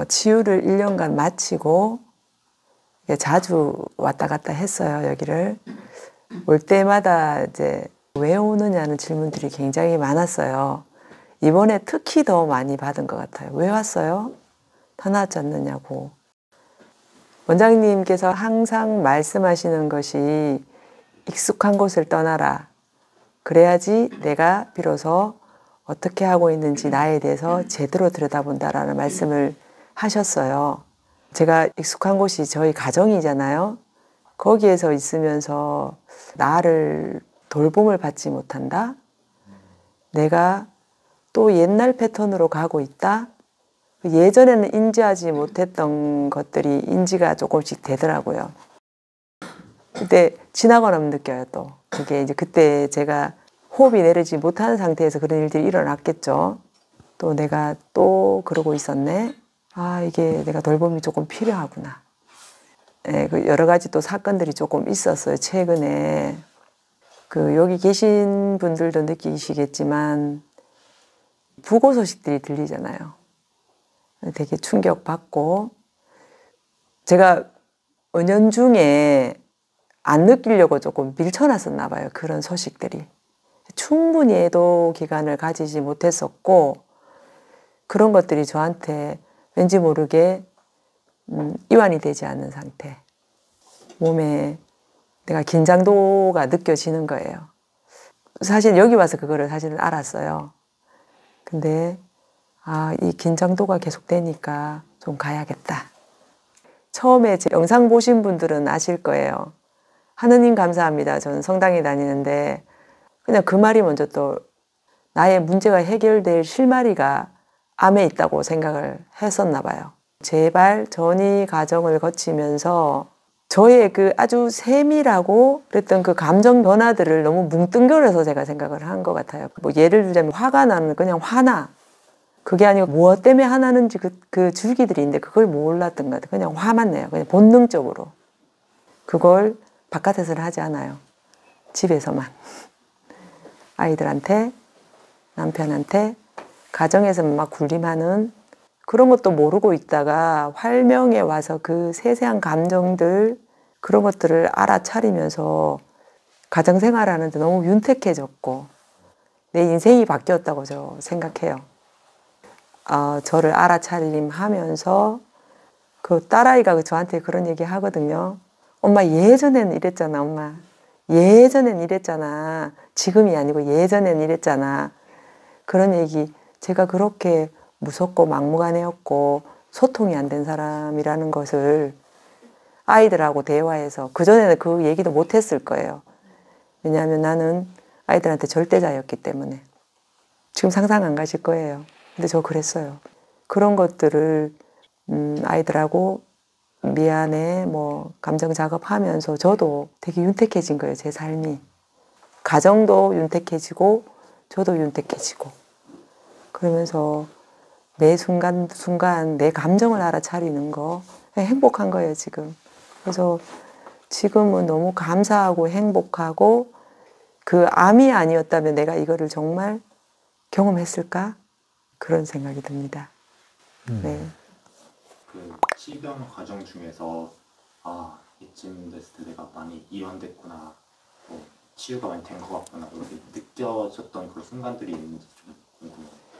치유를 1년간 마치고 자주 왔다 갔다 했어요, 여기를. 올 때마다 이제 왜 오느냐는 질문들이 굉장히 많았어요. 이번에 특히 더 많이 받은 것 같아요. 왜 왔어요? 다 나았지 않느냐고. 원장님께서 항상 말씀하시는 것이 익숙한 곳을 떠나라. 그래야지 내가 비로소 어떻게 하고 있는지 나에 대해서 제대로 들여다본다라는 말씀을 하셨어요. 제가 익숙한 곳이 저희 가정이잖아요. 거기에서 있으면서 나를 돌봄을 받지 못한다. 내가 또 옛날 패턴으로 가고 있다. 예전에는 인지하지 못했던 것들이 인지가 조금씩 되더라고요. 근데 지나고 나면 느껴요, 또. 그게 이제 그때 제가 호흡이 내리지 못하는 상태에서 그런 일들이 일어났겠죠. 또 내가 또 그러고 있었네. 아, 이게 내가 돌봄이 조금 필요하구나. 예, 그 여러 가지 또 사건들이 조금 있었어요, 최근에. 여기 계신 분들도 느끼시겠지만, 부고 소식들이 들리잖아요. 되게 충격받고, 제가 은연중에 안 느끼려고 조금 밀쳐놨었나 봐요, 그런 소식들이. 충분히 애도 기간을 가지지 못했었고, 그런 것들이 저한테 왠지 모르게 이완이 되지 않는 상태. 몸에 내가 긴장도가 느껴지는 거예요. 사실 여기 와서 그거를 사실은 알았어요. 근데 이 긴장도가 계속되니까 좀 가야겠다. 처음에 제 영상 보신 분들은 아실 거예요. 하느님 감사합니다. 저는 성당에 다니는데 그냥 그 말이 먼저 또 나의 문제가 해결될 실마리가 암에 있다고 생각을 했었나 봐요. 제발 전이 과정을 거치면서 저의 그 아주 세밀하고 그랬던 그 감정 변화들을 너무 뭉뚱그려서 제가 생각을 한 것 같아요. 뭐 예를 들자면 화가 나는 그냥 화나. 그게 아니고 무엇 때문에 화나는지 그 줄기들이 있는데 그걸 몰랐던 것 같아요. 그냥 화만 내요. 그냥 본능적으로. 그걸 바깥에서는 하지 않아요. 집에서만. 아이들한테, 남편한테, 가정에서만 막 군림하는 그런 것도 모르고 있다가 활명에 와서 그 세세한 감정들 그런 것들을 알아차리면서 가정생활하는데 너무 윤택해졌고 내 인생이 바뀌었다고 저 생각해요. 저를 알아차림하면서 그 딸아이가 저한테 그런 얘기 하거든요. 엄마 예전에는 이랬잖아, 엄마. 예전엔 이랬잖아. 지금이 아니고 예전엔 이랬잖아. 그런 얘기 제가 그렇게 무섭고 막무가내였고 소통이 안 된 사람이라는 것을 아이들하고 대화해서 그전에는 그 얘기도 못했을 거예요. 왜냐하면 나는 아이들한테 절대자였기 때문에. 지금 상상 안 가실 거예요. 근데 저 그랬어요. 그런 것들을 아이들하고 미안해 뭐 감정 작업하면서 저도 되게 윤택해진 거예요. 제 삶이. 가정도 윤택해지고 저도 윤택해지고 그러면서 매 순간순간 내 감정을 알아차리는 거 행복한 거예요, 지금. 그래서 지금은 너무 감사하고 행복하고 그 암이 아니었다면 내가 이거를 정말 경험했을까? 그런 생각이 듭니다. 네. 그 치유병 과정 중에서 이쯤 됐을 때 내가 많이 이완됐구나, 뭐 치유가 많이 된 것 같구나 이렇게 느껴졌던 그런 순간들이 있는지 좀 궁금해요.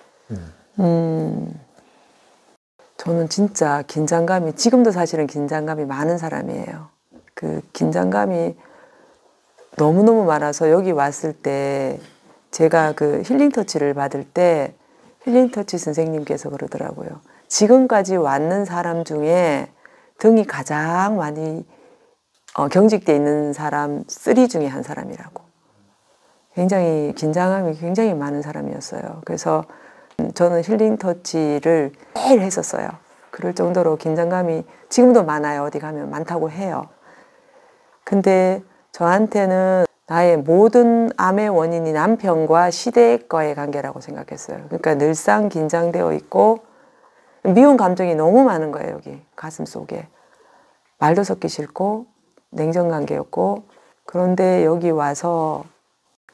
저는 진짜 긴장감이 지금도 사실은 긴장감이 많은 사람이에요. 그 긴장감이 너무너무 많아서 여기 왔을 때 제가 그 힐링 터치를 받을 때 힐링 터치 선생님께서 그러더라고요. 지금까지 왔는 사람 중에 등이 가장 많이 경직돼 있는 사람 3 중에 한 사람이라고. 굉장히 긴장감이 굉장히 많은 사람이었어요. 그래서 저는 힐링 터치를 매일 했었어요. 그럴 정도로 긴장감이 지금도 많아요. 어디 가면 많다고 해요. 근데 저한테는 나의 모든 암의 원인이 남편과 시댁과의 관계라고 생각했어요. 그러니까 늘상 긴장되어 있고 미운 감정이 너무 많은 거예요. 여기 가슴 속에. 말도 섞기 싫고 냉정관계였고 그런데 여기 와서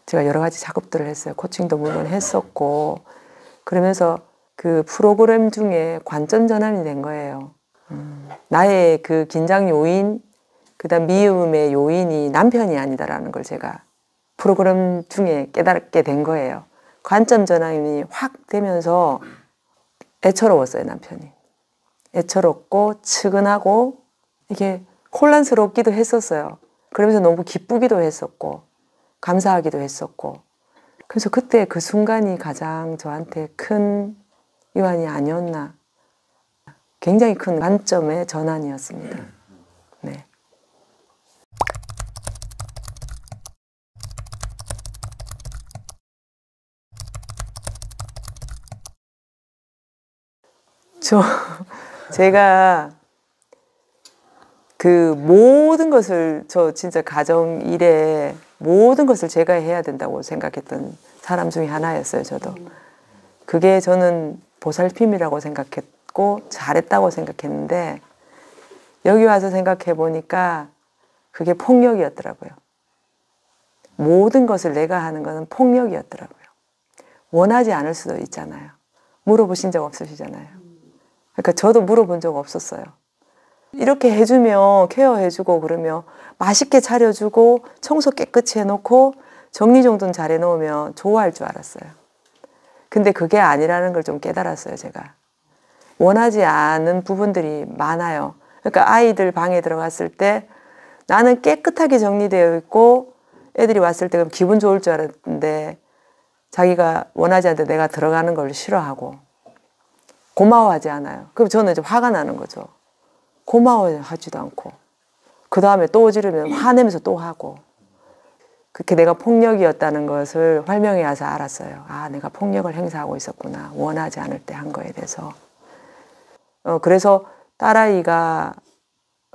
제가 여러 가지 작업들을 했어요. 코칭도 물론 했었고 그러면서 그 프로그램 중에 관점 전환이 된 거예요. 나의 그 긴장 요인, 그다음 미움의 요인이 남편이 아니다라는 걸 제가 프로그램 중에 깨닫게 된 거예요. 관점 전환이 확 되면서 애처로웠어요, 남편이. 애처롭고 측은하고 이게 혼란스럽기도 했었어요. 그러면서 너무 기쁘기도 했었고 감사하기도 했었고 그래서 그때 그 순간이 가장 저한테 큰 유한이 아니었나. 굉장히 큰 관점의 전환이었습니다. 네. 제가 그 모든 것을 저 진짜 가정 일에 모든 것을 제가 해야 된다고 생각했던 사람 중에 하나였어요. 저도 그게 저는 보살핌이라고 생각했고 잘했다고 생각했는데 여기 와서 생각해 보니까 그게 폭력이었더라고요. 모든 것을 내가 하는 것은 폭력이었더라고요. 원하지 않을 수도 있잖아요. 물어보신 적 없으시잖아요. 그러니까 저도 물어본 적 없었어요. 이렇게 해주면 케어해주고 그러면 맛있게 차려주고 청소 깨끗이 해놓고 정리정돈 잘 해놓으면 좋아할 줄 알았어요. 근데 그게 아니라는 걸 좀 깨달았어요. 제가 원하지 않은 부분들이 많아요. 그러니까 아이들 방에 들어갔을 때 나는 깨끗하게 정리되어 있고 애들이 왔을 때 기분 좋을 줄 알았는데 자기가 원하지 않는데 내가 들어가는 걸 싫어하고 고마워하지 않아요. 그럼 저는 이제 화가 나는 거죠. 고마워하지도 않고 그 다음에 또 지르면 화내면서 또 하고 그렇게 내가 폭력이었다는 것을 활명에 와서 알았어요. 아, 내가 폭력을 행사하고 있었구나. 원하지 않을 때 한 거에 대해서. 그래서 딸아이가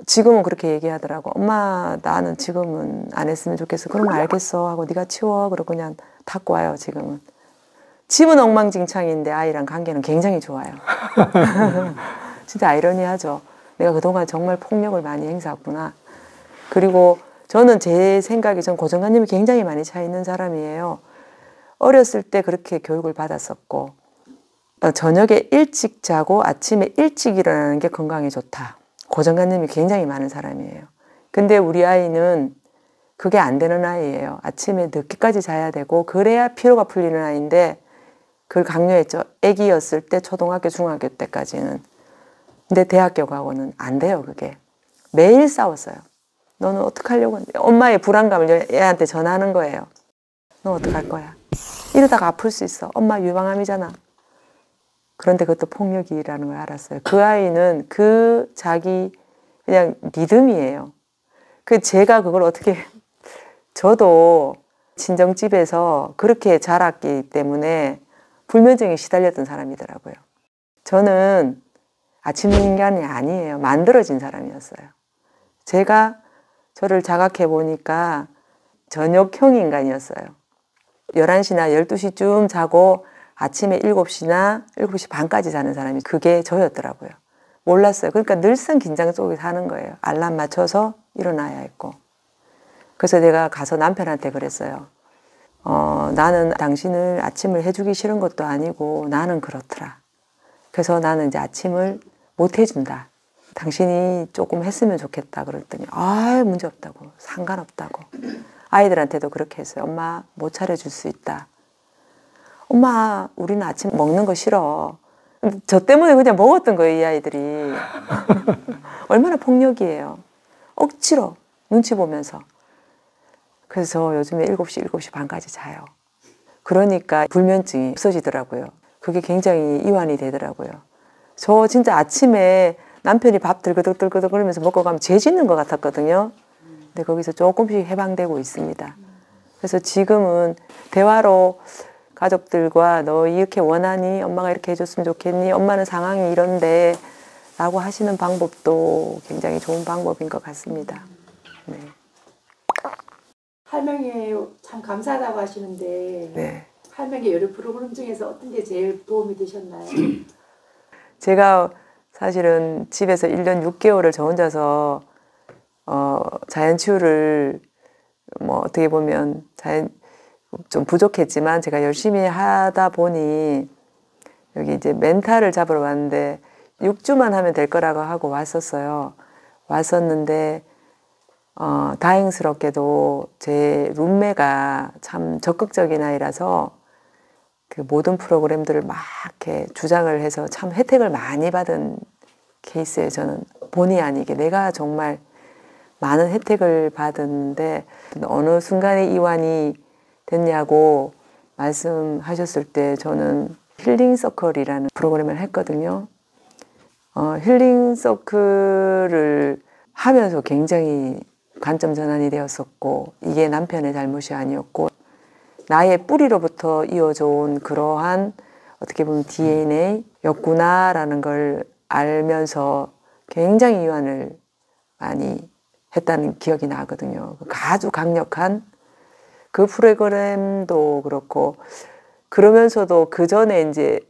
지금은 그렇게 얘기하더라고. 엄마 나는 지금은 안 했으면 좋겠어. 그러면 알겠어 하고 네가 치워. 그러고 그냥 닦고 와요. 지금은. 집은 엉망진창인데 아이랑 관계는 굉장히 좋아요. 진짜 아이러니하죠. 내가 그동안 정말 폭력을 많이 행사했구나. 그리고 저는 제 생각에 전 고정관념이 굉장히 많이 차 있는 사람이에요. 어렸을 때 그렇게 교육을 받았었고 저녁에 일찍 자고 아침에 일찍 일어나는 게 건강에 좋다. 고정관념이 굉장히 많은 사람이에요. 근데 우리 아이는 그게 안 되는 아이예요. 아침에 늦게까지 자야 되고 그래야 피로가 풀리는 아이인데 그걸 강요했죠. 아기였을 때 초등학교, 중학교 때까지는. 근데 대학교 가고는 안 돼요. 그게. 매일 싸웠어요. 너는 어떡하려고 하는데. 엄마의 불안감을 애한테 전하는 거예요. 너 어떡할 거야. 이러다가 아플 수 있어. 엄마 유방암이잖아. 그런데 그것도 폭력이라는 걸 알았어요. 그 아이는 그 자기 그냥 리듬이에요. 그 제가 그걸 어떻게 저도 친정집에서 그렇게 자랐기 때문에 불면증에 시달렸던 사람이더라고요. 저는 아침 인간이 아니에요. 만들어진 사람이었어요. 제가 저를 자각해 보니까 저녁형 인간이었어요. 11시나 12시쯤 자고 아침에 7시나 7시 반까지 자는 사람이 그게 저였더라고요. 몰랐어요. 그러니까 늘상 긴장 속에 사는 거예요. 알람 맞춰서 일어나야 했고. 그래서 내가 가서 남편한테 그랬어요. 나는 당신을 아침을 해주기 싫은 것도 아니고 나는 그렇더라. 그래서 나는 이제 아침을 못 해준다. 당신이 조금 했으면 좋겠다. 그랬더니 문제 없다고. 상관없다고. 아이들한테도 그렇게 했어요. 엄마 못 차려줄 수 있다. 엄마 우리는 아침 먹는 거 싫어. 저 때문에 그냥 먹었던 거예요. 이 아이들이. 얼마나 폭력이에요. 억지로 눈치 보면서. 그래서 요즘에 7시, 7시 반까지 자요. 그러니까 불면증이 없어지더라고요. 그게 굉장히 이완이 되더라고요. 저 진짜 아침에 남편이 밥 들그덕들그덕 그러면서 먹고 가면 죄 짓는 것 같았거든요. 근데 거기서 조금씩 해방되고 있습니다. 그래서 지금은 대화로 가족들과 너 이렇게 원하니? 엄마가 이렇게 해줬으면 좋겠니? 엄마는 상황이 이런데 라고 하시는 방법도 굉장히 좋은 방법인 것 같습니다. 네. 할명에 참 감사하다고 하시는데 네. 할명의 여러 프로그램 중에서 어떤 게 제일 도움이 되셨나요? 제가 사실은 집에서 1년 6개월을 저 혼자서 자연치유를 어떻게 보면 좀 부족했지만 제가 열심히 하다 보니 여기 이제 멘탈을 잡으러 왔는데 6주만 하면 될 거라고 하고 왔었어요. 왔었는데 다행스럽게도 제 룸메가 참 적극적인 아이라서 그 모든 프로그램들을 막 이렇게 주장을 해서 참 혜택을 많이 받은 케이스에 저는 본의 아니게 내가 정말 많은 혜택을 받았는데 어느 순간에 이완이 됐냐고 말씀하셨을 때 저는 힐링 서클이라는 프로그램을 했거든요. 힐링 서클을 하면서 굉장히 관점 전환이 되었었고 이게 남편의 잘못이 아니었고 나의 뿌리로부터 이어져 온 그러한 어떻게 보면 DNA였구나라는 걸 알면서 굉장히 이완을 많이 했다는 기억이 나거든요. 아주 강력한 그 프로그램도 그렇고 그러면서도 그 전에 이제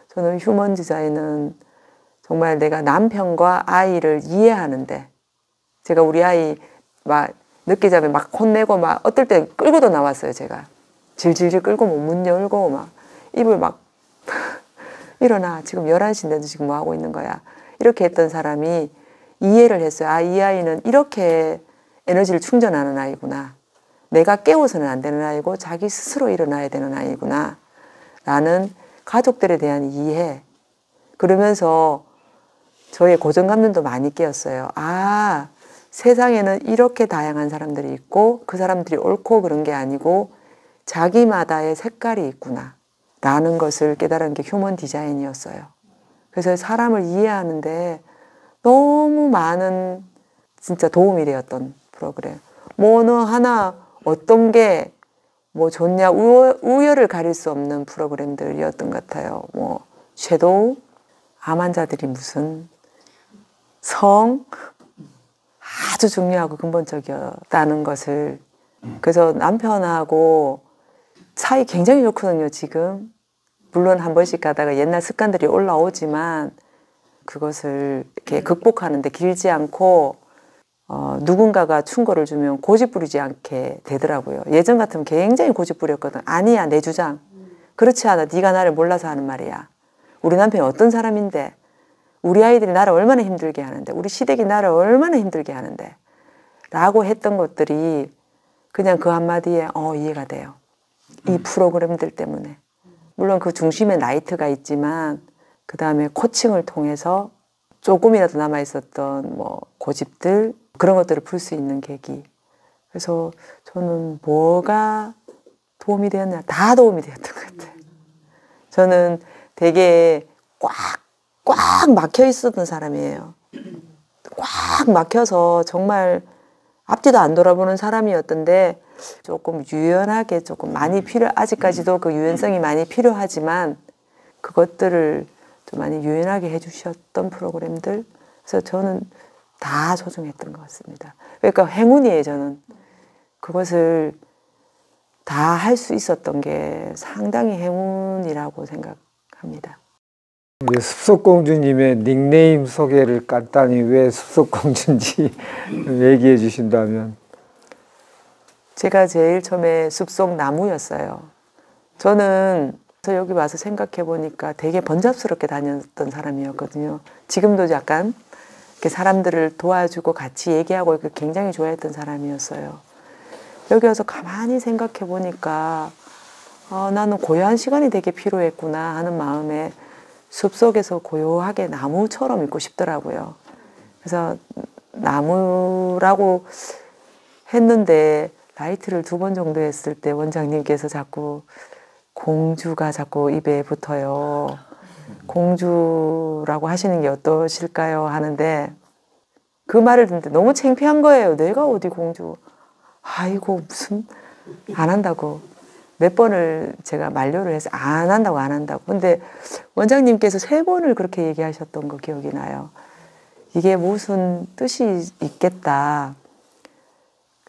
저는 휴먼 디자인은 정말 내가 남편과 아이를 이해하는데 제가 우리 아이 막 늦게 자면 막 혼내고 막 어떨 때 끌고도 나왔어요. 제가 질질질 끌고 뭐 문 열고 막 입을 막 일어나 지금 11시인데도 지금 뭐 하고 있는 거야 이렇게 했던 사람이 이해를 했어요. 아, 이 아이는 이렇게 에너지를 충전하는 아이구나. 내가 깨워서는 안 되는 아이고 자기 스스로 일어나야 되는 아이구나 라는 가족들에 대한 이해 그러면서 저의 고정관념도 많이 깨었어요. 아, 세상에는 이렇게 다양한 사람들이 있고 그 사람들이 옳고 그런 게 아니고 자기마다의 색깔이 있구나 라는 것을 깨달은 게 휴먼 디자인이었어요. 그래서 사람을 이해하는데 너무 많은 진짜 도움이 되었던 프로그램. 뭐 어느 하나 어떤 게 뭐 좋냐 우열을 가릴 수 없는 프로그램들이었던 것 같아요. 뭐 섀도우, 암 환자들이 무슨 성 아주 중요하고 근본적이었다는 것을 그래서 남편하고 사이 굉장히 좋거든요. 지금 물론 한 번씩 가다가 옛날 습관들이 올라오지만 그것을 이렇게 극복하는데 길지 않고 누군가가 충고를 주면 고집 부리지 않게 되더라고요. 예전 같으면 굉장히 고집 부렸거든. 아니야 내 주장. 그렇지 않아. 네가 나를 몰라서 하는 말이야. 우리 남편이 어떤 사람인데 우리 아이들이 나를 얼마나 힘들게 하는데 우리 시댁이 나를 얼마나 힘들게 하는데 라고 했던 것들이 그냥 그 한마디에 이해가 돼요. 이 프로그램들 때문에. 물론 그 중심에 라이트가 있지만 그 다음에 코칭을 통해서 조금이라도 남아있었던 뭐 고집들 그런 것들을 풀 수 있는 계기. 그래서 저는 뭐가 도움이 되었냐 다 도움이 되었던 것 같아요. 저는 되게 꽉 막혀 있었던 사람이에요. 꽉 막혀서 정말 앞뒤도 안 돌아보는 사람이었던데 조금 유연하게 조금 많이 아직까지도 그 유연성이 많이 필요하지만 그것들을 좀 많이 유연하게 해주셨던 프로그램들. 그래서 저는 다 소중했던 것 같습니다. 그러니까 행운이에요. 저는 그것을 다 할 수 있었던 게 상당히 행운이라고 생각합니다. 우리 숲속공주님의 닉네임 소개를 간단히 왜 숲속공주인지 얘기해 주신다면. 제가 제일 처음에 숲속 나무였어요. 저는 여기 와서 생각해 보니까 되게 번잡스럽게 다녔던 사람이었거든요. 지금도 약간 이렇게 사람들을 도와주고 같이 얘기하고 굉장히 좋아했던 사람이었어요. 여기 와서 가만히 생각해 보니까 나는 고요한 시간이 되게 필요했구나 하는 마음에 숲속에서 고요하게 나무처럼 있고 싶더라고요. 그래서 나무라고 했는데 라이트를 2번 정도 했을 때 원장님께서 자꾸 공주가 자꾸 입에 붙어요. 공주라고 하시는 게 어떠실까요? 하는데 그 말을 듣는데 너무 창피한 거예요. 내가 어디 공주. 아이고 무슨 안 한다고. 몇 번을 제가 만료를 해서 안 한다고. 근데 원장님께서 3번을 그렇게 얘기하셨던 거 기억이 나요. 이게 무슨 뜻이 있겠다.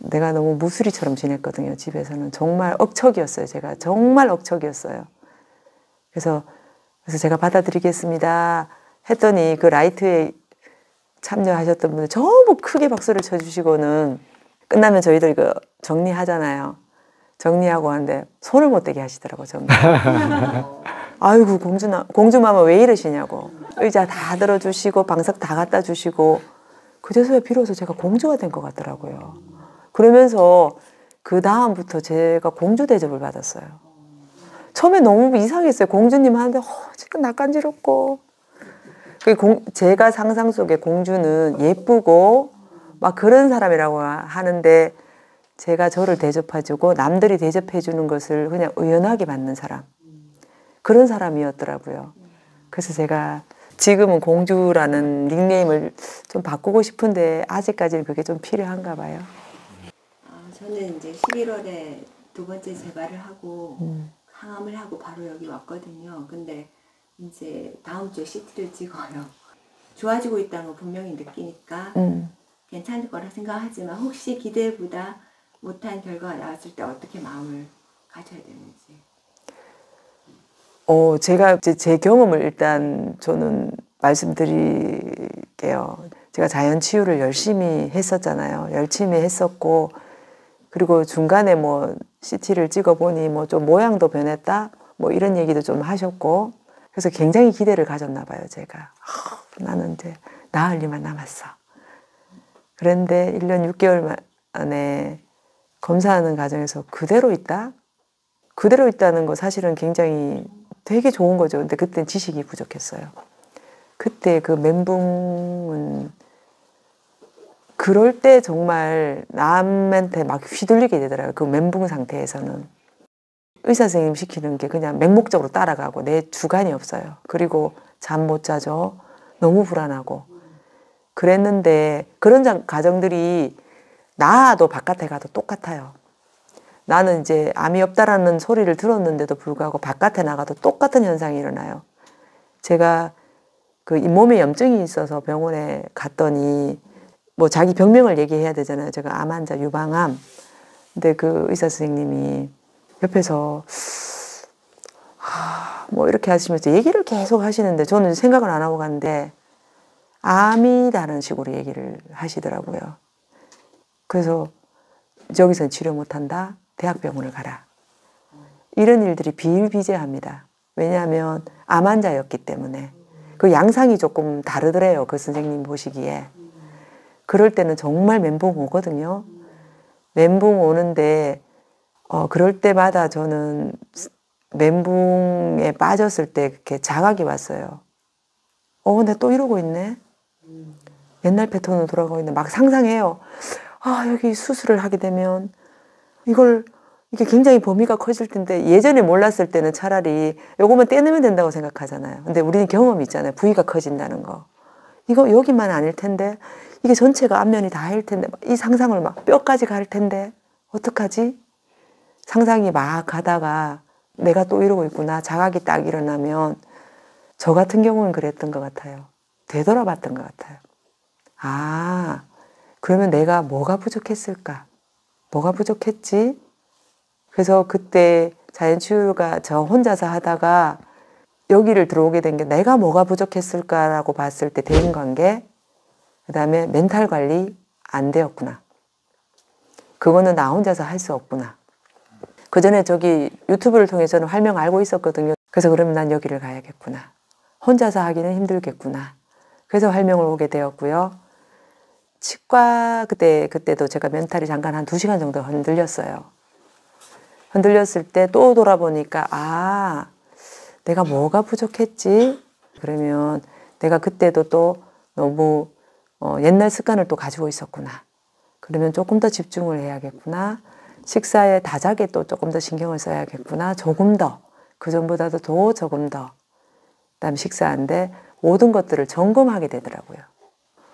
내가 너무 무수리처럼 지냈거든요. 집에서는 정말 억척이었어요. 제가 정말 억척이었어요. 그래서 제가 받아들이겠습니다 했더니 그 라이트에 참여하셨던 분들 전부 크게 박수를 쳐주시고는 끝나면 저희들 이거 정리하잖아요. 정리하고 하는데 손을 못 대게 하시더라고요. 정리. 아이고 공주마마 왜 이러시냐고. 의자 다 들어주시고 방석 다 갖다 주시고 그제서야 비로소 제가 공주가 된 것 같더라고요. 그러면서 그 다음부터 제가 공주 대접을 받았어요. 처음에 너무 이상했어요. 공주님 하는데 진짜 낯간지럽고. 제가 상상 속의 공주는 예쁘고 막 그런 사람이라고 하는데 제가 저를 대접해주고 남들이 대접해주는 것을 그냥 의연하게 받는 사람. 그런 사람이었더라고요. 그래서 제가 지금은 공주라는 닉네임을 좀 바꾸고 싶은데 아직까지는 그게 좀 필요한가 봐요. 저는 이제 11월에 두 번째 재발을 하고 항암을 하고 바로 여기 왔거든요. 근데 이제 다음 주에 CT를 찍어요. 좋아지고 있다는 거 분명히 느끼니까 괜찮을 거라 생각하지만 혹시 기대보다 못한 결과가 나왔을 때 어떻게 마음을 가져야 되는지. 제가 이제 제 경험을 일단 저는 말씀드릴게요. 제가 자연치유를 열심히 했었잖아요. 열심히 했었고 그리고 중간에 뭐 CT를 찍어보니 뭐 좀 모양도 변했다 뭐 이런 얘기도 좀 하셨고 그래서 굉장히 기대를 가졌나 봐요. 제가 나는 이제 나을 일만 남았어. 그런데 1년 6개월 만에 검사하는 과정에서 그대로 있다? 그대로 있다는 거 사실은 굉장히 되게 좋은 거죠. 근데 그때는 지식이 부족했어요. 그때 그 멘붕은 그럴 때 정말 남한테 막 휘둘리게 되더라고요. 그 멘붕 상태에서는. 의사 선생님 시키는 게 그냥 맹목적으로 따라가고 내 주관이 없어요. 그리고 잠 못 자죠. 너무 불안하고. 그랬는데 그런 가정들이 나도 바깥에 가도 똑같아요. 나는 이제 암이 없다라는 소리를 들었는데도 불구하고 바깥에 나가도 똑같은 현상이 일어나요. 제가 그 잇몸에 염증이 있어서 병원에 갔더니 뭐 자기 병명을 얘기해야 되잖아요. 제가 암 환자 유방암. 근데 그 의사 선생님이 옆에서 뭐 이렇게 하시면서 얘기를 계속 하시는데 저는 생각을 안 하고 갔는데 암이라는 식으로 얘기를 하시더라고요. 그래서 저기서는 치료 못한다. 대학병원을 가라. 이런 일들이 비일비재합니다. 왜냐하면 암 환자였기 때문에. 그 양상이 조금 다르더래요. 그 선생님 보시기에. 그럴 때는 정말 멘붕 오거든요. 멘붕 오는데 그럴 때마다 저는 멘붕에 빠졌을 때 이렇게 자각이 왔어요. 내가 또 이러고 있네. 옛날 패턴으로 돌아가고 있네. 막 상상해요. 여기 수술을 하게 되면 이게 굉장히 범위가 커질 텐데 예전에 몰랐을 때는 차라리 요거만 떼내면 된다고 생각하잖아요. 근데 우리는 경험이 있잖아요. 부위가 커진다는 거. 이거 여기만 아닐 텐데 이게 전체가 앞면이 다일 텐데 이 상상을 막 뼈까지 갈 텐데 어떡하지? 상상이 막 가다가 내가 또 이러고 있구나. 자각이 딱 일어나면 저 같은 경우는 그랬던 것 같아요. 되돌아봤던 것 같아요. 그러면 내가 뭐가 부족했을까? 뭐가 부족했지? 그래서 그때 자연치유가 저 혼자서 하다가 여기를 들어오게 된 게 내가 뭐가 부족했을까라고 봤을 때 대인관계, 그 다음에 멘탈 관리 안 되었구나. 그거는 나 혼자서 할 수 없구나. 그 전에 저기 유튜브를 통해서는 활명 알고 있었거든요. 그래서 그러면 난 여기를 가야겠구나. 혼자서 하기는 힘들겠구나. 그래서 활명을 오게 되었고요. 치과 그때도 제가 멘탈이 잠깐 한 2시간 정도 흔들렸어요. 흔들렸을 때 또 돌아보니까 내가 뭐가 부족했지? 그러면 내가 그때도 또 너무 옛날 습관을 또 가지고 있었구나. 그러면 조금 더 집중을 해야겠구나. 식사에 다작에 또 조금 더 신경을 써야겠구나. 조금 더. 그전보다도 더 조금 더. 그다음 식사인데 모든 것들을 점검하게 되더라고요.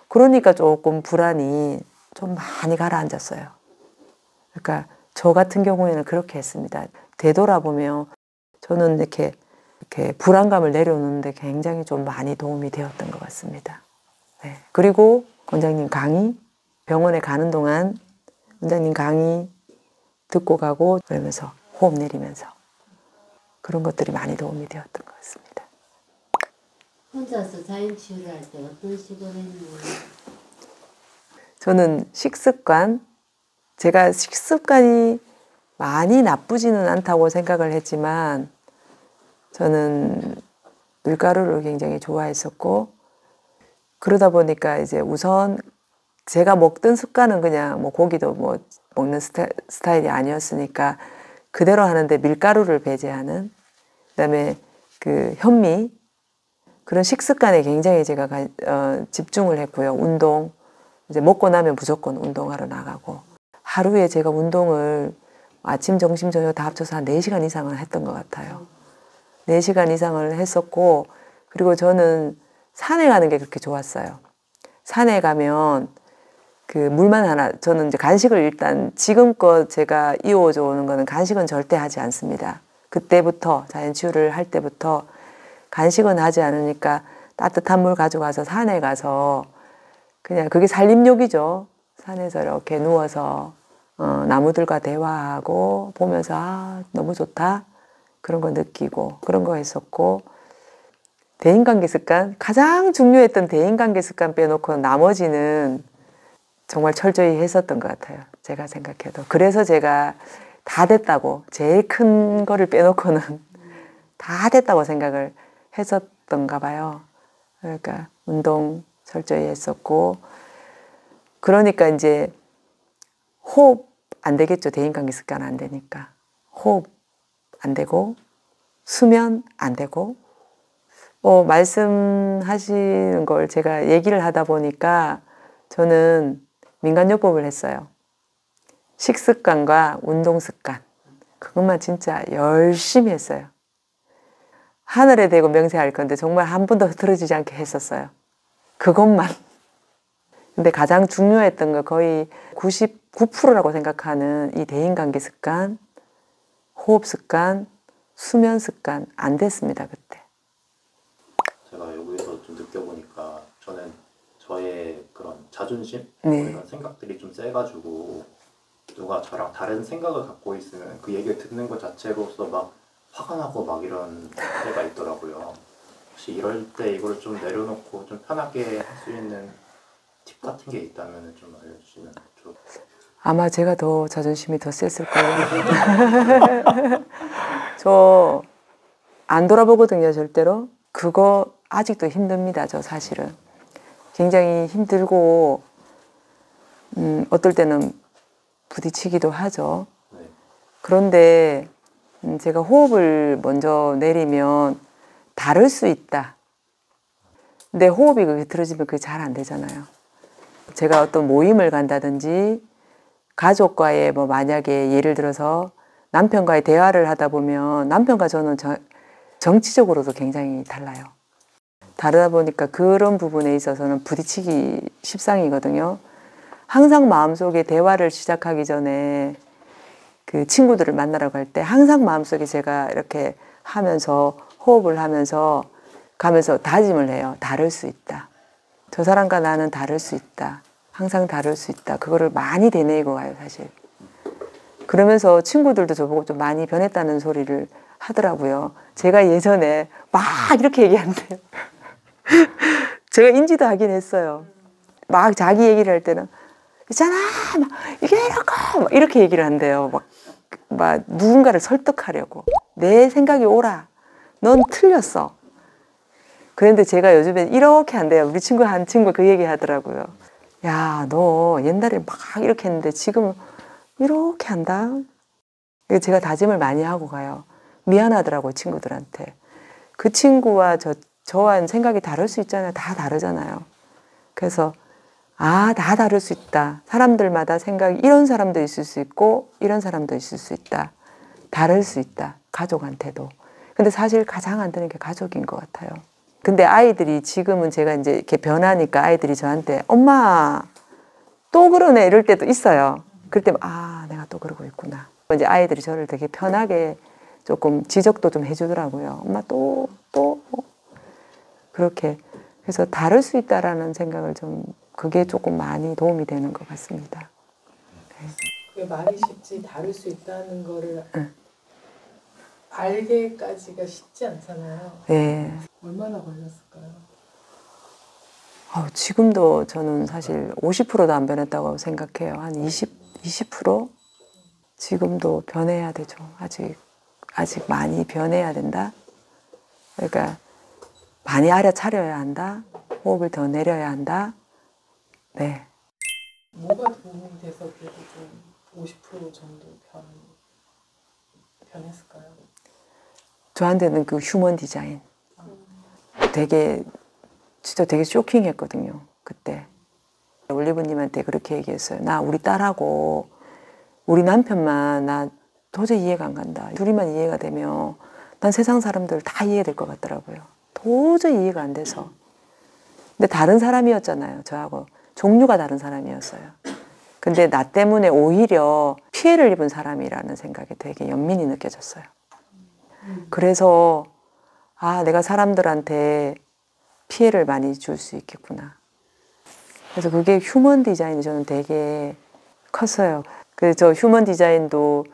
그러니까 조금 불안이 좀 많이 가라앉았어요. 그러니까 저 같은 경우에는 그렇게 했습니다. 되돌아보면 저는 이렇게 불안감을 내려놓는데 굉장히 좀 많이 도움이 되었던 것 같습니다. 네. 그리고 원장님 강의, 병원에 가는 동안 원장님 강의 듣고 가고 그러면서 호흡 내리면서 그런 것들이 많이 도움이 되었던 것 같습니다. 혼자서 자연치유를 할 때 어떤 식으로 했나요? 저는 제가 식습관이 많이 나쁘지는 않다고 생각을 했지만 저는 밀가루를 굉장히 좋아했었고 그러다 보니까 이제 우선 제가 먹던 습관은 그냥 뭐 고기도 뭐 먹는 스타일이 아니었으니까 그대로 하는데 밀가루를 배제하는 그다음에 그 현미 그런 식습관에 굉장히 제가 집중을 했고요. 운동 이제 먹고 나면 무조건 운동하러 나가고 하루에 제가 운동을 아침, 점심, 저녁 다 합쳐서 한 4시간 이상은 했던 것 같아요. 4시간 이상을 했었고 그리고 저는 산에 가는 게 그렇게 좋았어요. 산에 가면 그 물만 하나 저는 이제 간식을 일단 지금껏 제가 이어져 오는 거는 간식은 절대 하지 않습니다. 그때부터 자연치유를 할 때부터 간식은 하지 않으니까 따뜻한 물 가져가서 산에 가서 그냥 그게 살림욕이죠. 산에서 이렇게 누워서 나무들과 대화하고 보면서 아 너무 좋다 그런 거 느끼고 그런 거 했었고 대인관계 습관 가장 중요했던 대인관계 습관 빼놓고 나머지는 정말 철저히 했었던 것 같아요. 제가 생각해도 그래서 제가 다 됐다고 제일 큰 거를 빼놓고는 다 됐다고 생각을 했었던가 봐요. 그러니까 운동 철저히 했었고 그러니까 이제 호흡 안 되겠죠. 대인관계 습관 안 되니까 호흡 안 되고 수면 안 되고 말씀하시는 걸 제가 얘기를 하다 보니까 저는 민간요법을 했어요. 식습관과 운동습관 그것만 진짜 열심히 했어요. 하늘에 대고 명세할 건데 정말 한 번도 흐트러지지 않게 했었어요. 그것만. 근데 가장 중요했던 거 거의 99%라고 생각하는 이 대인관계 습관, 호흡 습관, 수면 습관 안 됐습니다. 그때. 제가 여기서 좀 느껴보니까 저는 저의 그런 자존심 네. 이런 생각들이 좀 세가지고 누가 저랑 다른 생각을 갖고 있으면 그 얘기를 듣는 것 자체로서 막 화가 나고 막 이런 때가 있더라고요. 혹시 이럴 때 이걸 좀 내려놓고 좀 편하게 할 수 있는 팁 같은 게 있다면 좀 알려주시면 좋을 것 같아요. 아마 제가 더 자존심이 더 셌을 거예요. 저 안 돌아보거든요, 절대로. 그거 아직도 힘듭니다, 저 사실은. 굉장히 힘들고 어떨 때는 부딪히기도 하죠. 네. 그런데 제가 호흡을 먼저 내리면 다를 수 있다. 근데 호흡이 그게 틀어지면 그게 잘 안 되잖아요. 제가 어떤 모임을 간다든지 가족과의 뭐 만약에 예를 들어서 남편과의 대화를 하다 보면 남편과 저는 정치적으로도 굉장히 달라요. 다르다 보니까 그런 부분에 있어서는 부딪히기 십상이거든요. 항상 마음속에 대화를 시작하기 전에 그 친구들을 만나러 갈 때 항상 마음속에 제가 이렇게 하면서 호흡을 하면서 가면서 다짐을 해요. 다를 수 있다. 저 사람과 나는 다를 수 있다. 항상 다를 수 있다. 그거를 많이 되뇌이고 가요, 사실. 그러면서 친구들도 저보고 좀 많이 변했다는 소리를 하더라고요. 제가 예전에 막 이렇게 얘기하는데요. 제가 인지도 하긴 했어요. 막 자기 얘기를 할 때는 있잖아, 막 이게 이렇고 막 이렇게 얘기를 한대요. 막 누군가를 설득하려고 내 생각이 옳아. 넌 틀렸어. 그런데 제가 요즘엔 이렇게 한대요. 우리 친구 한 친구 그 얘기 하더라고요. 야, 너 옛날에 막 이렇게 했는데 지금은 이렇게 한다. 제가 다짐을 많이 하고 가요. 미안하더라고요, 친구들한테. 그 친구와 저와는 생각이 다를 수 있잖아요. 다 다르잖아요. 그래서 다 다를 수 있다. 사람들마다 생각이 이런 사람도 있을 수 있고 이런 사람도 있을 수 있다. 다를 수 있다. 가족한테도. 근데 사실 가장 안 되는 게 가족인 것 같아요. 근데 아이들이 지금은 제가 이제 이렇게 변하니까 아이들이 저한테 엄마 또 그러네 이럴 때도 있어요. 그럴 때 내가 또 그러고 있구나. 이제 아이들이 저를 되게 편하게 조금 지적도 좀 해주더라고요. 엄마 또 그렇게 그래서 다를 수 있다라는 생각을 좀 그게 조금 많이 도움이 되는 것 같습니다. 네. 그게 말이 쉽지 다를 수 있다는 거를 알게까지가 쉽지 않잖아요. 네. 얼마나 걸렸을까요? 지금도 저는 사실 50%도 안 변했다고 생각해요. 한 20%? 지금도 변해야 되죠. 아직 많이 변해야 된다. 그러니까 많이 알아차려야 한다. 호흡을 더 내려야 한다. 네. 뭐가 도움이 돼서 그래도 좀 50% 정도 변했을까요? 저한테는 그 휴먼 디자인 되게 진짜 되게 쇼킹했거든요. 그때 올리브님한테 그렇게 얘기했어요. 나 우리 딸하고 우리 남편만 나 도저히 이해가 안 간다. 둘이만 이해가 되면 난 세상 사람들 다 이해될 것 같더라고요. 도저히 이해가 안 돼서. 근데 다른 사람이었잖아요. 저하고 종류가 다른 사람이었어요. 근데 나 때문에 오히려 피해를 입은 사람이라는 생각이 되게 연민히 느껴졌어요. 그래서 아, 내가 사람들한테 피해를 많이 줄 수 있겠구나. 그래서 그게 휴먼 디자인이 저는 되게 컸어요. 그래서 저 휴먼 디자인도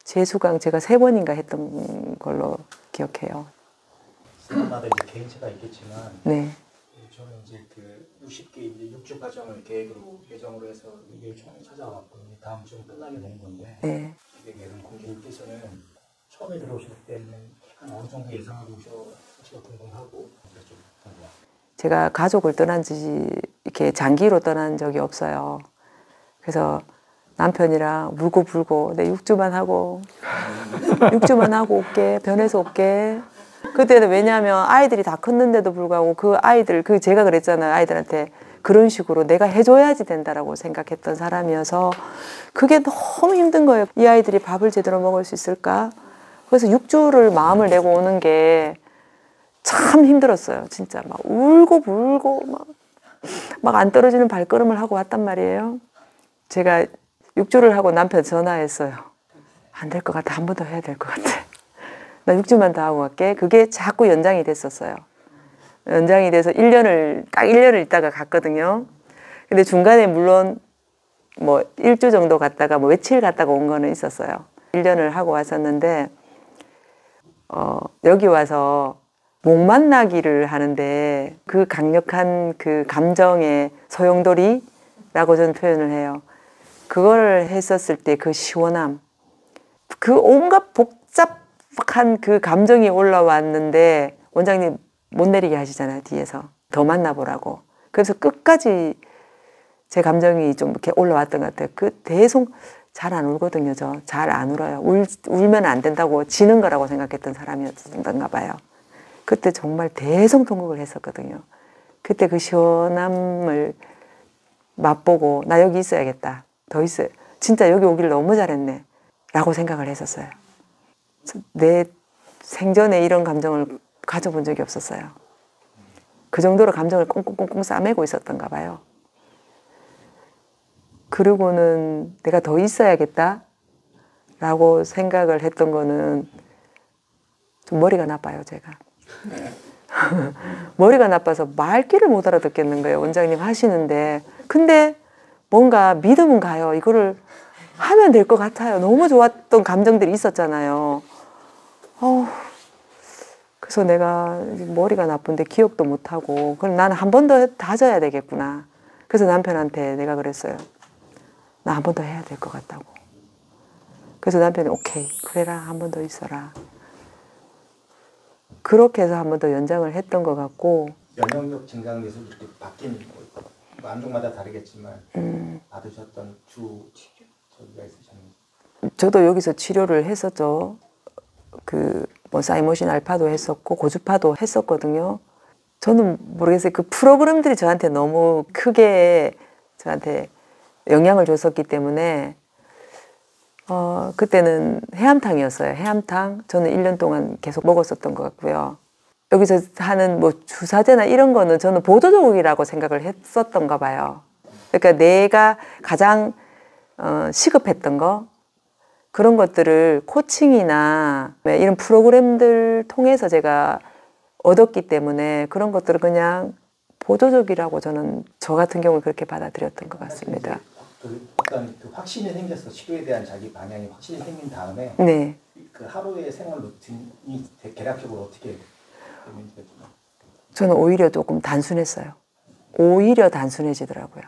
재수강 제가 3번인가 했던 걸로 기억해요. 사람마다 이제 개인차가 있겠지만, 네. 저는 이제 그 60개 이제 6주 과정을 계획으로 예정으로 해서 이게 총 찾아왔고 다음 주에 끝나게 되는 건데, 네. 이게 공주님께서는 처음에 들어오실 때는 한 어느 정도 예상하고 오셔서 궁금하고 좀 궁금해요. 제가 가족을 떠난 지 이렇게 장기로 떠난 적이 없어요. 그래서 남편이랑 물고 불고 내 6주만 하고 6주만 하고 올게. 변해서 올게. 그때는 왜냐하면 아이들이 다 컸는데도 불구하고 그 아이들 제가 그랬잖아요. 아이들한테 그런 식으로 내가 해줘야지 된다라고 생각했던 사람이어서 그게 너무 힘든 거예요. 이 아이들이 밥을 제대로 먹을 수 있을까? 그래서 6주를 마음을 내고 오는 게 참 힘들었어요. 진짜 막 울고 불고 막 안 떨어지는 발걸음을 하고 왔단 말이에요. 제가 6주를 하고 남편 전화했어요. 안 될 것 같아. 한 번 더 해야 될 것 같아. 나 6주만 더 하고 갈게. 그게 자꾸 연장이 됐었어요. 연장이 돼서 딱 1년을 있다가 갔거든요. 근데 중간에 물론 뭐 1주 정도 갔다가 뭐 며칠 갔다가 온 거는 있었어요. 1년을 하고 왔었는데 여기 와서 목 만나기를 하는데 그 강력한 그 감정의 소용돌이라고 저는 표현을 해요. 그걸 했었을 때 그 시원함, 그 온갖 복잡한 그 감정이 올라왔는데 원장님 못 내리게 하시잖아요. 뒤에서 더 만나보라고. 그래서 끝까지 제 감정이 좀 이렇게 올라왔던 것 같아요. 그 대송 잘 안 울거든요. 저 잘 안 울어요. 울면 안 된다고 지는 거라고 생각했던 사람이었던가 봐요. 그때 정말 대성통곡을 했었거든요. 그때 그 시원함을 맛보고 나 여기 있어야겠다. 더 있어요. 진짜 여기 오길 너무 잘했네. 라고 생각을 했었어요. 내 생전에 이런 감정을 가져본 적이 없었어요. 그 정도로 감정을 꽁꽁꽁꽁 싸매고 있었던가 봐요. 그러고는 내가 더 있어야겠다 라고 생각을 했던 거는 좀 머리가 나빠요, 제가. 머리가 나빠서 말귀를 못 알아듣겠는 거예요. 원장님 하시는데. 근데 뭔가 믿음은 가요. 이거를 하면 될 것 같아요. 너무 좋았던 감정들이 있었잖아요. 그래서 내가 머리가 나쁜데 기억도 못하고 그럼 나는 한 번 더 다져야 되겠구나. 그래서 남편한테 내가 그랬어요. 나 한 번 더 해야 될 것 같다고. 그래서 남편이 오케이 그래라 한 번 더 있어라. 그렇게 해서 한 번 더 연장을 했던 것 같고 면역력 증강에 대해서 이렇게 바뀐 뭐 안종마다 다르겠지만 받으셨던 주 치료가 있으셨는지. 저도 여기서 치료를 했었죠. 뭐 사이모신 알파도 했었고 고주파도 했었거든요. 저는 모르겠어요. 그 프로그램들이 저한테 너무 크게 저한테 영향을 줬었기 때문에 그때는 해암탕이었어요. 해암탕. 저는 1년 동안 계속 먹었었던 것 같고요. 여기서 하는 뭐 주사제나 이런 거는 저는 보조적이라고 생각을 했었던가 봐요. 그러니까 내가 가장 시급했던 거 그런 것들을 코칭이나 이런 프로그램들 통해서 제가 얻었기 때문에 그런 것들을 그냥 보조적이라고 저는 저 같은 경우는 그렇게 받아들였던 것 같습니다. 어떤 그 확신이 생겨서 치료에 대한 자기 방향이 확신이 생긴 다음에 네. 그 하루의 생활 루틴이 개략적으로 어떻게 되는지. 저는 오히려 조금 단순했어요. 오히려 단순해지더라고요.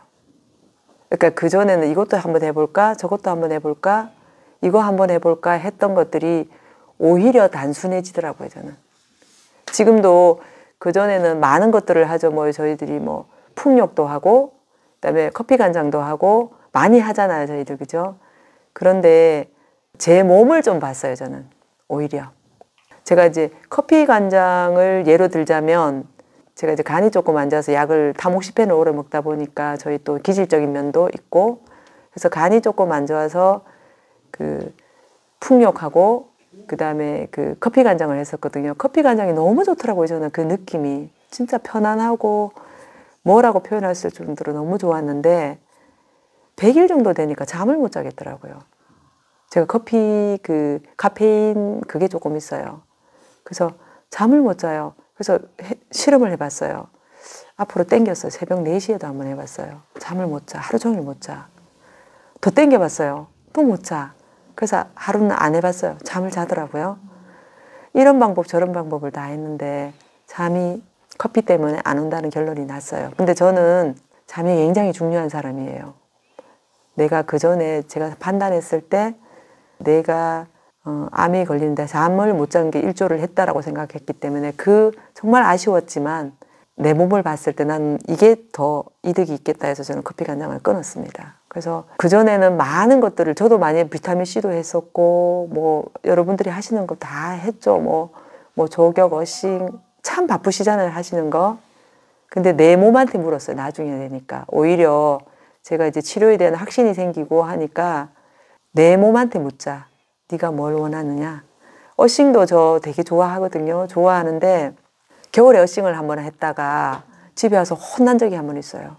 그러니까 그전에는 이것도 한번 해볼까 저것도 한번 해볼까 이거 한번 해볼까 했던 것들이 오히려 단순해지더라고요. 저는 지금도 그전에는 많은 것들을 하죠. 뭐 저희들이 뭐 풍력도 하고 그다음에 커피 간장도 하고 많이 하잖아요. 저희들 그죠? 그런데 제 몸을 좀 봤어요. 저는 오히려 제가 이제 커피 간장을 예로 들자면 제가 이제 간이 조금 안 좋아서 약을 타모xifen 오래 먹다 보니까 저희 또 기질적인 면도 있고 그래서 간이 조금 안 좋아서 그 풍력하고 그다음에 그 커피 간장을 했었거든요. 커피 간장이 너무 좋더라고요. 저는 그 느낌이 진짜 편안하고 뭐라고 표현할 수 없을 정도로 너무 좋았는데 100일 정도 되니까 잠을 못 자겠더라고요. 제가 커피 그 카페인 그게 조금 있어요. 그래서 잠을 못 자요. 그래서 실험을 해봤어요. 앞으로 땡겼어요. 새벽 4시에도 한번 해봤어요. 잠을 못 자. 하루 종일 못 자. 더 땡겨봤어요. 또 못 자. 그래서 하루는 안 해봤어요. 잠을 자더라고요. 이런 방법 저런 방법을 다 했는데 잠이 커피 때문에 안 온다는 결론이 났어요. 근데 저는 잠이 굉장히 중요한 사람이에요. 내가 그전에 제가 판단했을 때 내가 암에 걸리는데 잠을 못 잔 게 일조를 했다라고 생각했기 때문에 그 정말 아쉬웠지만 내 몸을 봤을 때 난 이게 더 이득이 있겠다 해서 저는 커피 간장을 끊었습니다. 그래서 그전에는 많은 것들을 저도 많이 비타민C도 했었고 뭐 여러분들이 하시는 거 다 했죠. 뭐 조격, 어싱 참 바쁘시잖아요. 하시는 거. 근데 내 몸한테 물었어요. 나중에 되니까. 오히려 제가 이제 치료에 대한 확신이 생기고 하니까 내 몸한테 묻자. 네가 뭘 원하느냐. 어싱도 저 되게 좋아하거든요. 좋아하는데 겨울에 어싱을 한번 했다가 집에 와서 혼난 적이 한 번 있어요.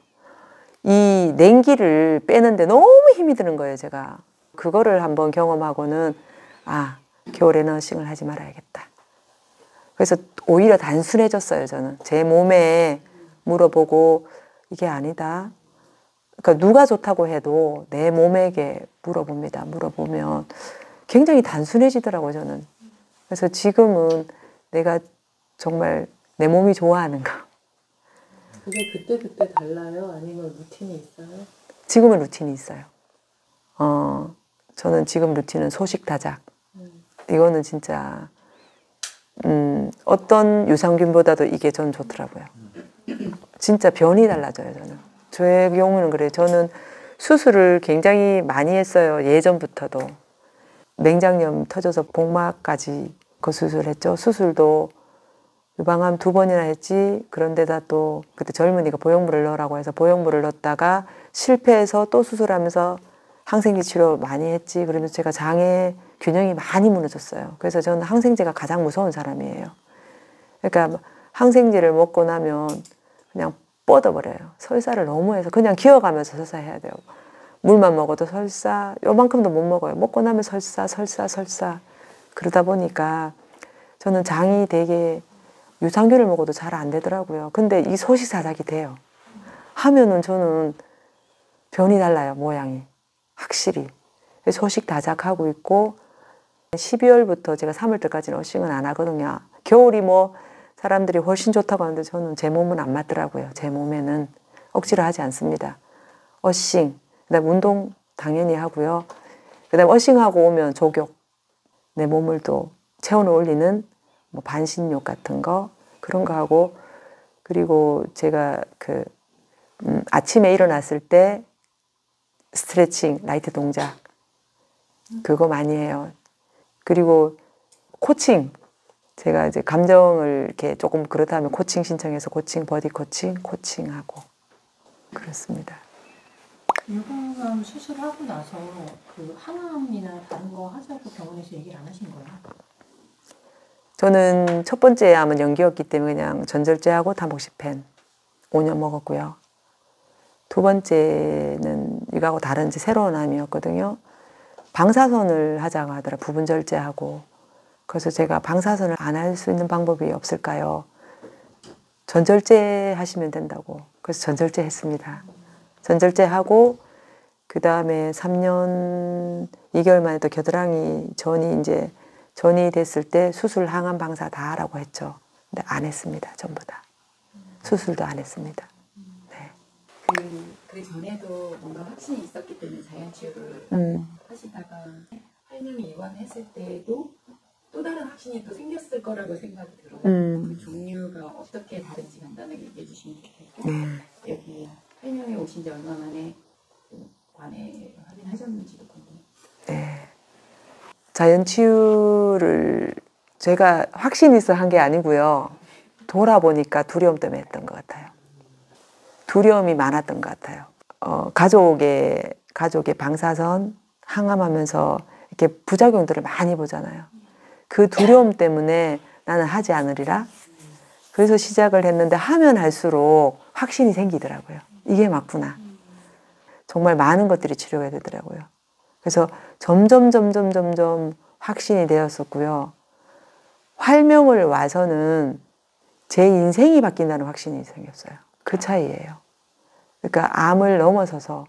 이 냉기를 빼는데 너무 힘이 드는 거예요. 제가. 그거를 한번 경험하고는 아, 겨울에는 어싱을 하지 말아야겠다. 그래서 오히려 단순해졌어요. 저는. 제 몸에 물어보고 이게 아니다. 그러니까 누가 좋다고 해도 내 몸에게 물어봅니다. 물어보면 굉장히 단순해지더라고요. 저는. 그래서 지금은 내가 정말 내 몸이 좋아하는 거. 그게 그때 달라요? 아니면 루틴이 있어요? 지금은 루틴이 있어요. 저는 지금 루틴은 소식 다작. 이거는 진짜 어떤 유산균보다도 이게 전 좋더라고요. 진짜 변이 달라져요. 저는. 저의 경우는 그래요. 저는 수술을 굉장히 많이 했어요. 예전부터도. 맹장염 터져서 복막까지 그 수술했죠. 수술도 유방암 2번이나 했지. 그런데다 또 그때 젊은이가 보형물을 넣으라고 해서 보형물을 넣었다가 실패해서 또 수술하면서 항생제 치료 많이 했지. 그러면서 제가 장의 균형이 많이 무너졌어요. 그래서 저는 항생제가 가장 무서운 사람이에요. 그러니까 항생제를 먹고 나면 그냥 뻗어버려요. 설사를 너무 해서 그냥 기어가면서 설사해야 돼요. 물만 먹어도 설사, 요만큼도 못 먹어요. 먹고 나면 설사. 그러다 보니까 저는 장이 되게 유산균을 먹어도 잘 안 되더라고요. 근데 이 소식사작이 돼요. 하면은 저는 변이 달라요. 모양이. 확실히. 소식다작하고 있고 12월부터 제가 3월달까지는 어싱은 안 하거든요. 겨울이 뭐 사람들이 훨씬 좋다고 하는데 저는 제 몸은 안 맞더라고요. 제 몸에는 억지로 하지 않습니다. 어싱, 그다음 운동 당연히 하고요. 그다음 어싱하고 오면 조격, 내 몸을 또 체온을 올리는 뭐 반신욕 같은 거 그런 거 하고 그리고 제가 그 아침에 일어났을 때 스트레칭, 라이트 동작 그거 많이 해요. 그리고 코칭. 제가 이제 감정을 이렇게 조금 그렇다면 코칭 신청해서 코칭, 버디 코칭하고 그렇습니다. 유방암 수술하고 나서 그 항암이나 다른 거 하자고 병원에서 얘기를 안 하신 거예요? 저는 첫 번째 암은 연기였기 때문에 그냥 전절제하고 타모xifen 5년 먹었고요. 두 번째는 이거하고 다른 이제 새로운 암이었거든요. 방사선을 하자고 하더라고요. 부분절제하고. 그래서 제가 방사선을 안 할 수 있는 방법이 없을까요? 전절제 하시면 된다고. 그래서 전절제 했습니다. 전절제 하고 그 다음에 3년 2개월 만에 또 겨드랑이 전이 됐을 때 수술 항암 방사 다 하라고 했죠. 근데 안 했습니다. 전부 다. 수술도 안 했습니다. 네. 그 전에도 뭔가 확신이 있었기 때문에 자연치유를 하시다가 할님이 입원했을 때도 또 다른 확신이 또 생겼을 거라고 생각이 들어요. 그 종류가 어떻게 다른지 간단하게 얘기해 주시면 좋겠고 여기 설명회 오신 지 얼마 만에 그 관해 확인하셨는지도 궁금해요. 네. 자연치유를 제가 확신이 있어 한 게 아니고요. 돌아보니까 두려움 때문에 했던 것 같아요. 두려움이 많았던 것 같아요. 가족의 방사선 항암하면서 이렇게 부작용들을 많이 보잖아요. 그 두려움 때문에 나는 하지 않으리라. 그래서 시작을 했는데 하면 할수록 확신이 생기더라고요. 이게 맞구나. 정말 많은 것들이 치료가 되더라고요. 그래서 점점 확신이 되었었고요. 활명을 와서는 제 인생이 바뀐다는 확신이 생겼어요. 그 차이예요. 그러니까 암을 넘어서서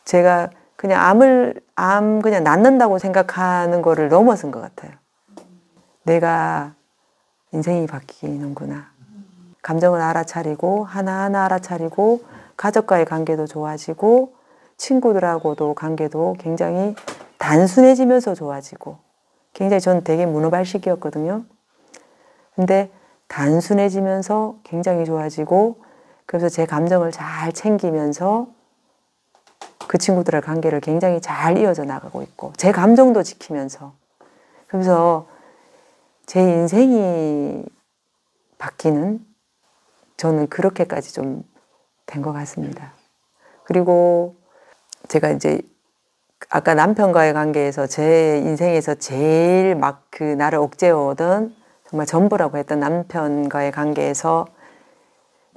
제가 그냥 암 그냥 낫는다고 생각하는 거를 넘어선 것 같아요. 내가 인생이 바뀌는구나. 감정을 알아차리고 하나하나 알아차리고 가족과의 관계도 좋아지고 친구들하고도 관계도 굉장히 단순해지면서 좋아지고 굉장히 저는 되게 문어발식이었거든요. 근데 단순해지면서 굉장히 좋아지고 그래서 제 감정을 잘 챙기면서 그 친구들의 관계를 굉장히 잘 이어져 나가고 있고 제 감정도 지키면서 그래서 제 인생이 바뀌는 저는 그렇게까지 좀 된 것 같습니다. 그리고 제가 이제 아까 남편과의 관계에서 제 인생에서 제일 막 그 나를 억제어오던 정말 전부라고 했던 남편과의 관계에서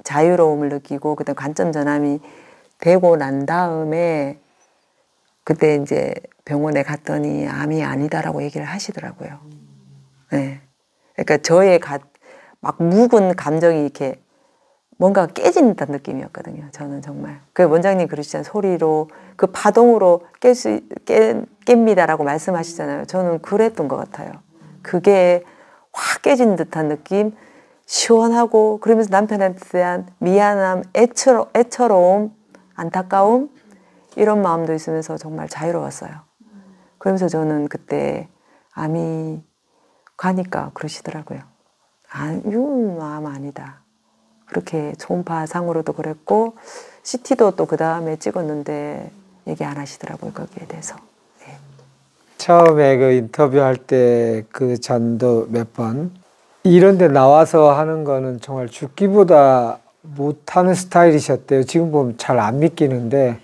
자유로움을 느끼고 그때 관점 전환이 되고 난 다음에 그때 이제 병원에 갔더니 암이 아니다라고 얘기를 하시더라고요. 네. 그러니까 저의 막 묵은 감정이 이렇게 뭔가 깨진다는 느낌이었거든요. 저는 정말. 그 원장님 그러시잖아요. 소리로 그 파동으로 깹니다라고 말씀하시잖아요. 저는 그랬던 것 같아요. 그게 확 깨진 듯한 느낌, 시원하고 그러면서 남편한테 대한 미안함, 애처로움, 안타까움 이런 마음도 있으면서 정말 자유로웠어요. 그러면서 저는 그때 암이 가니까 그러시더라고요. 이건 암 아니다. 그렇게 초음파상으로도 그랬고 CT도 또 그 다음에 찍었는데 얘기 안 하시더라고요. 거기에 대해서. 네. 처음에 그 인터뷰할 때 그 전도 몇 번 이런 데 나와서 하는 거는 정말 죽기보다 못하는 스타일이셨대요. 지금 보면 잘 안 믿기는데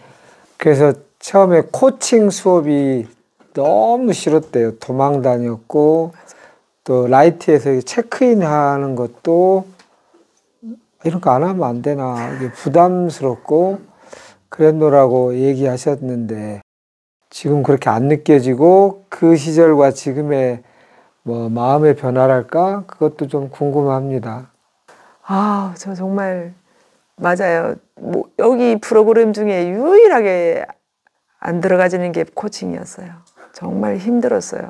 그래서 처음에 코칭 수업이 너무 싫었대요. 도망 다녔고 또 라이트에서 체크인 하는 것도 이런 거 안 하면 안 되나 이게 부담스럽고 그랬노라고 얘기하셨는데 지금 그렇게 안 느껴지고 그 시절과 지금의 뭐 마음의 변화랄까 그것도 좀 궁금합니다. 저 정말 맞아요. 뭐 여기 프로그램 중에 유일하게 안 들어가지는 게 코칭이었어요. 정말 힘들었어요.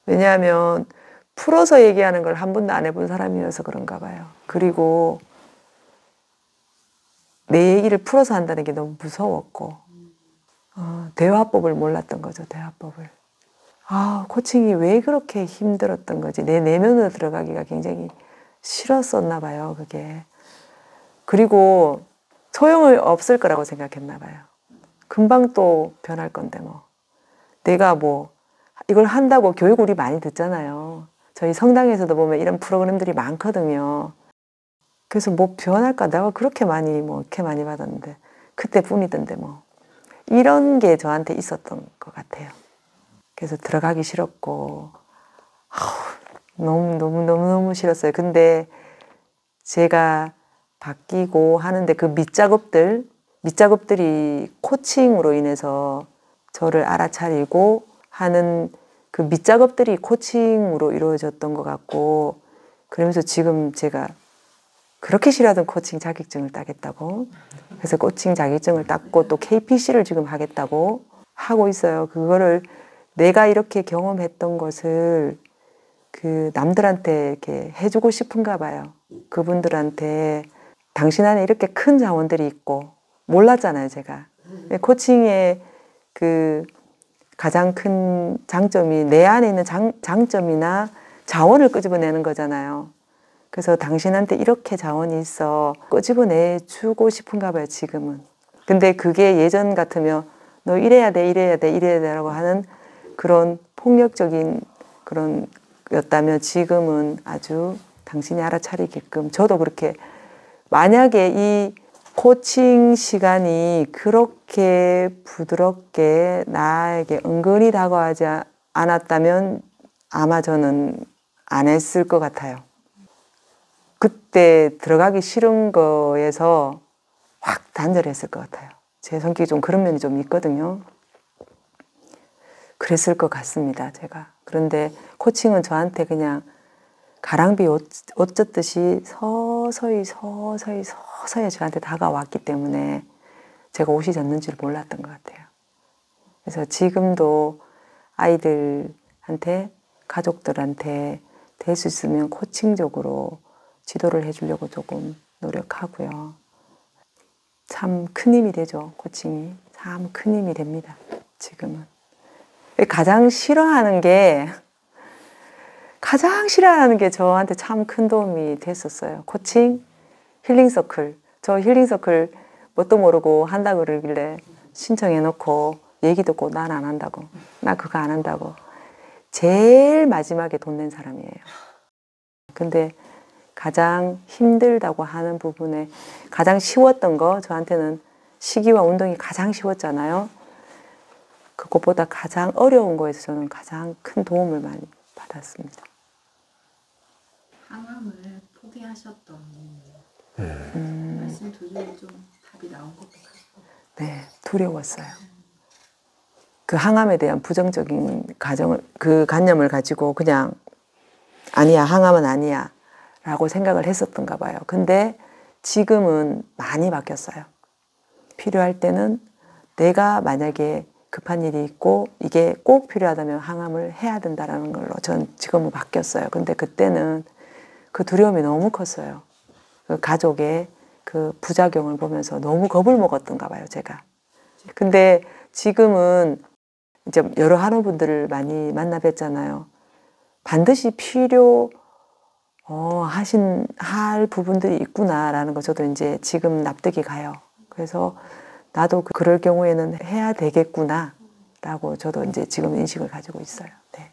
왜냐하면 풀어서 얘기하는 걸 한 번도 안 해본 사람이어서 그런가 봐요. 그리고 내 얘기를 풀어서 한다는 게 너무 무서웠고 대화법을 몰랐던 거죠. 대화법을. 코칭이 왜 그렇게 힘들었던 거지. 내 내면으로 들어가기가 굉장히 싫었었나 봐요. 그게. 그리고 소용이 없을 거라고 생각했나 봐요. 금방 또 변할 건데 뭐. 내가 뭐 이걸 한다고 교육 우리 많이 듣잖아요. 저희 성당에서도 보면 이런 프로그램들이 많거든요. 그래서 뭐 변할까? 내가 그렇게 많이 이렇게 많이 받았는데 그때뿐이던데 뭐. 이런 게 저한테 있었던 것 같아요. 그래서 들어가기 싫었고 너무 싫었어요. 근데 제가 바뀌고 하는데 그 밑작업들이 코칭으로 인해서 저를 알아차리고 하는 그 밑작업들이 코칭으로 이루어졌던 것 같고 그러면서 지금 제가 그렇게 싫어하던 코칭 자격증을 따겠다고 그래서 코칭 자격증을 땄고 또 KPC를 지금 하겠다고 하고 있어요. 그거를 내가 이렇게 경험했던 것을 그 남들한테 이렇게 해주고 싶은가 봐요. 그분들한테 당신 안에 이렇게 큰 자원들이 있고 몰랐잖아요, 제가. 코칭의 그 가장 큰 장점이 내 안에 있는 장점이나 자원을 끄집어내는 거잖아요. 그래서 당신한테 이렇게 자원이 있어 끄집어내주고 싶은가 봐요, 지금은. 근데 그게 예전 같으면 너 이래야 돼, 이래야 돼, 이래야 돼라고 하는 그런 폭력적인 그런 였다면 지금은 아주 당신이 알아차리게끔 저도 그렇게 만약에 이 코칭 시간이 그렇게 부드럽게 나에게 은근히 다가가지 않았다면 아마 저는 안 했을 것 같아요. 그때 들어가기 싫은 거에서 확 단절했을 것 같아요. 제 성격이 좀 그런 면이 좀 있거든요. 그랬을 것 같습니다, 제가. 그런데 코칭은 저한테 그냥 가랑비 옷 젖듯이 서서히 저한테 다가왔기 때문에 제가 옷이 젖는지를 몰랐던 것 같아요. 그래서 지금도 아이들한테, 가족들한테 될 수 있으면 코칭적으로 지도를 해주려고 조금 노력하고요. 참 큰 힘이 되죠, 코칭이. 참 큰 힘이 됩니다, 지금은. 가장 싫어하는 게 저한테 참 큰 도움이 됐었어요. 코칭, 힐링서클. 저 힐링서클 뭣도 모르고 한다고 그러길래 신청해놓고 얘기 듣고 난 안 한다고. 나 그거 안 한다고. 제일 마지막에 돈 낸 사람이에요. 근데 가장 힘들다고 하는 부분에 가장 쉬웠던 거, 저한테는 식이와 운동이 가장 쉬웠잖아요. 그것보다 가장 어려운 거에서 저는 가장 큰 도움을 많이 받았습니다. 항암을 포기하셨던 말씀 두 줄에 좀 답이 나온 것 같아요. 네, 두려웠어요. 그 항암에 대한 부정적인 그 관념을 가지고 그냥 아니야, 항암은 아니야 라고 생각을 했었던가 봐요. 근데 지금은 많이 바뀌었어요. 필요할 때는 내가 만약에 급한 일이 있고 이게 꼭 필요하다면 항암을 해야 된다는 걸로 전 지금은 바뀌었어요. 근데 그때는 그 두려움이 너무 컸어요. 그 가족의 그 부작용을 보면서 너무 겁을 먹었던가 봐요, 제가. 근데 지금은 이제 여러 한의분들을 많이 만나 뵀잖아요. 반드시 할 부분들이 있구나라는 거 저도 이제 지금 납득이 가요. 그래서 나도 그럴 경우에는 해야 되겠구나라고 저도 이제 지금 인식을 가지고 있어요. 네.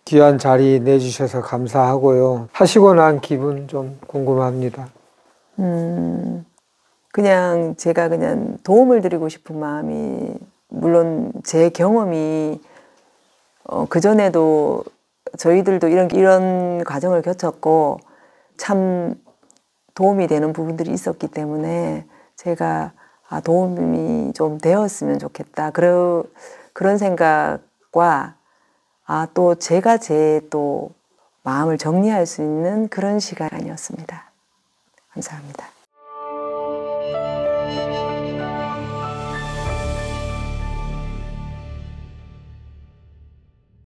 귀한 자리 내주셔서 감사하고요. 하시고 난 기분 좀 궁금합니다. 그냥 제가 그냥 도움을 드리고 싶은 마음이, 물론 제 경험이 그전에도 저희들도 이런 과정을 겪었고 참 도움이 되는 부분들이 있었기 때문에 제가 도움이 좀 되었으면 좋겠다. 그런 생각과 또 제가 제 또 마음을 정리할 수 있는 그런 시간이었습니다. 감사합니다.